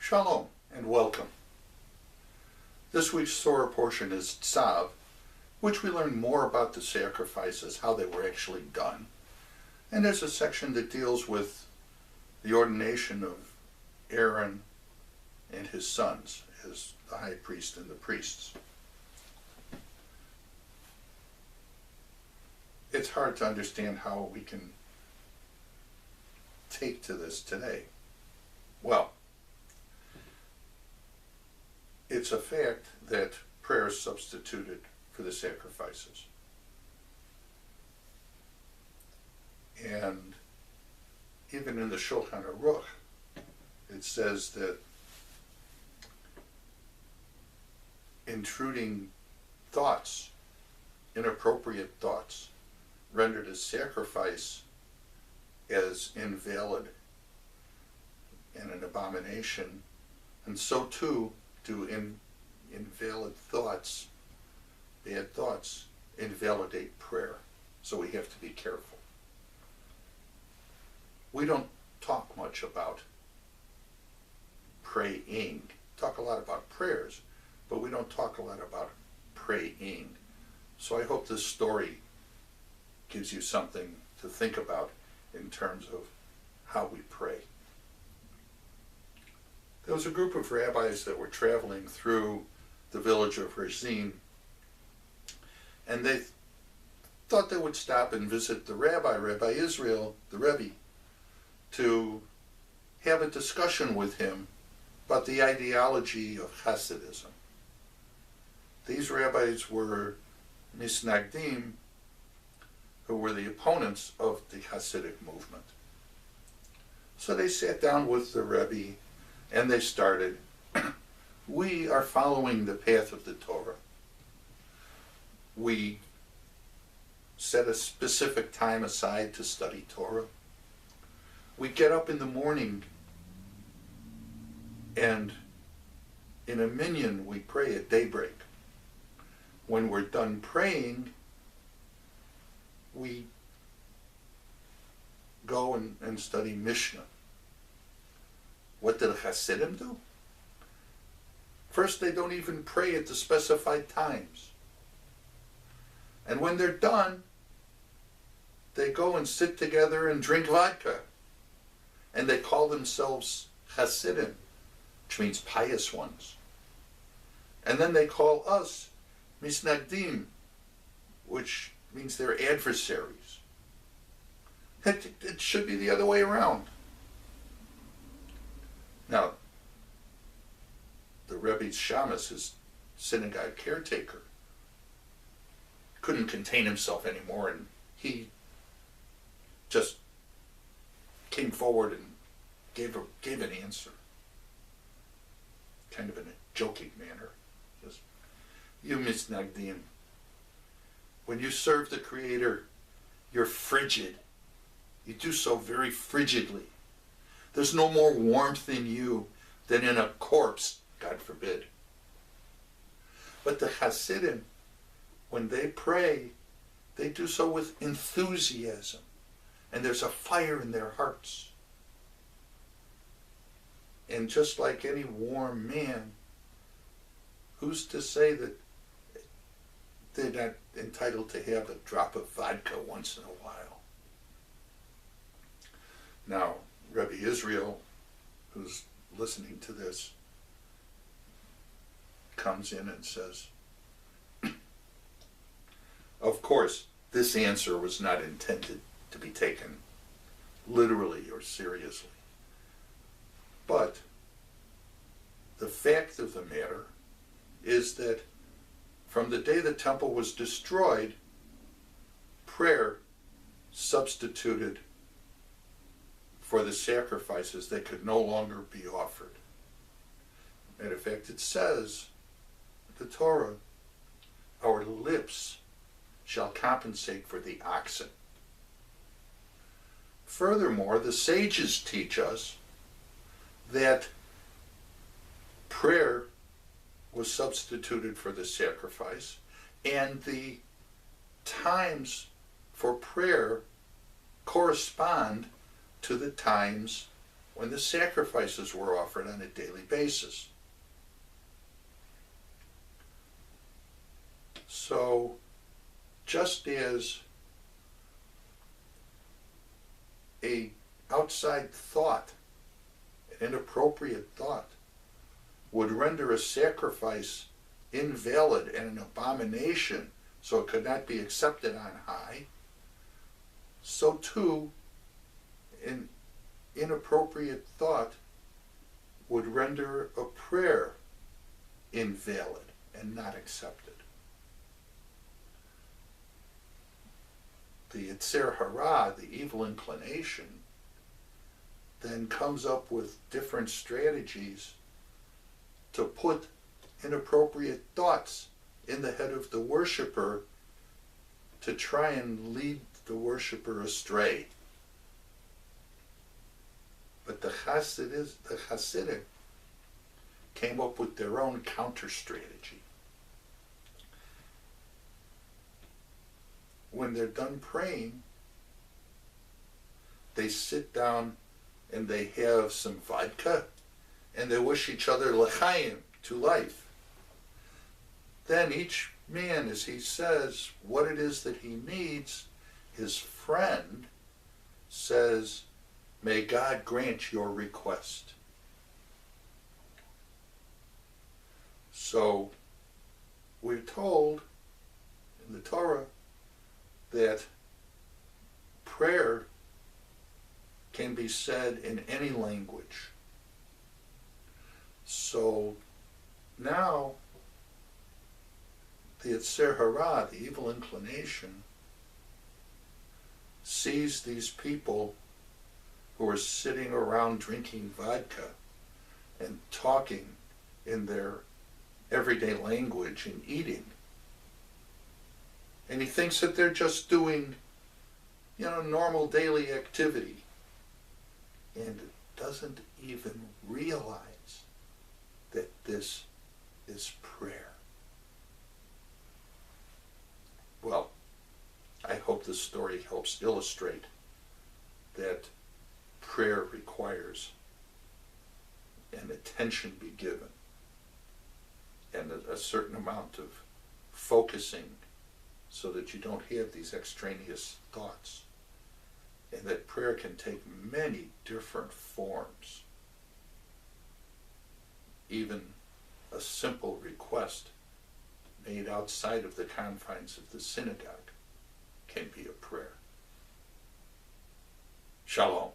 Shalom and welcome. This week's Torah portion is Tzav, which we learn more about the sacrifices, how they were actually done. And there's a section that deals with the ordination of Aaron and his sons as the high priest and the priests. It's hard to understand how we can take to this today. Well, it's a fact that prayer is substituted for the sacrifices. And even in the Shulchan Aruch, it says that intruding thoughts, inappropriate thoughts, rendered a sacrifice as invalid and an abomination, and so too do invalid thoughts, bad thoughts, invalidate prayer. So we have to be careful. We don't talk much about praying. Talk a lot about prayers, but we don't talk a lot about praying. So I hope this story gives you something to think about in terms of how we pray. There was a group of rabbis that were traveling through the village of Rezin, and they thought they would stop and visit the Rabbi Israel, the Rebbe, to have a discussion with him about the ideology of Hasidism. These rabbis were misnagdim, who were the opponents of the Hasidic movement. So they sat down with the Rebbe and they started, we are following the path of the Torah. We set a specific time aside to study Torah. We get up in the morning and in a minyan we pray at daybreak. When we're done praying, we go and study Mishnah. What did the Hasidim do? First, they don't even pray at the specified times. And when they're done, they go and sit together and drink vodka. And they call themselves Hasidim, which means pious ones. And then they call us Misnagdim, which means they're adversaries. It should be the other way around. Now, the Rebbe's Shamus, his synagogue caretaker, couldn't contain himself anymore, and he just came forward and gave an answer, kind of in a joking manner. Just, you misnagdim, when you serve the Creator, you're frigid. You do so very frigidly. There's no more warmth in you than in a corpse, God forbid. But the Hasidim, when they pray, they do so with enthusiasm. And there's a fire in their hearts. And just like any warm man, who's to say that they're not entitled to have a drop of vodka once in a while? Now, Rebbe Israel, who's listening to this, comes in and says, of course, this answer was not intended to be taken literally or seriously. But the fact of the matter is that from the day the temple was destroyed, prayer substituted for the sacrifices that could no longer be offered. Matter of fact, it says, the Torah, our lips shall compensate for the oxen. Furthermore, the sages teach us that prayer was substituted for the sacrifice, and the times for prayer correspond to the times when the sacrifices were offered on a daily basis. So, just as a outside thought, an inappropriate thought, would render a sacrifice invalid and an abomination, so it could not be accepted on high, so too an inappropriate thought would render a prayer invalid and not accepted. The Yetzer Hara, the evil inclination, then comes up with different strategies to put inappropriate thoughts in the head of the worshiper to try and lead the worshiper astray. But the Hasidim came up with their own counter strategy. When they're done praying, they sit down and they have some vodka and they wish each other l'chaim, to life. Then each man, as he says what it is that he needs, his friend says, "May God grant your request." So we're told in the Torah that prayer can be said in any language. So now the Yetzer Hara, the evil inclination, sees these people who are sitting around drinking vodka and talking in their everyday language and eating. And he thinks that they're just doing, normal daily activity. And doesn't even realize that this is prayer. Well, I hope this story helps illustrate that prayer requires an attention be given and a certain amount of focusing so that you don't have these extraneous thoughts, and that prayer can take many different forms. Even a simple request made outside of the confines of the synagogue can be a prayer. Shalom.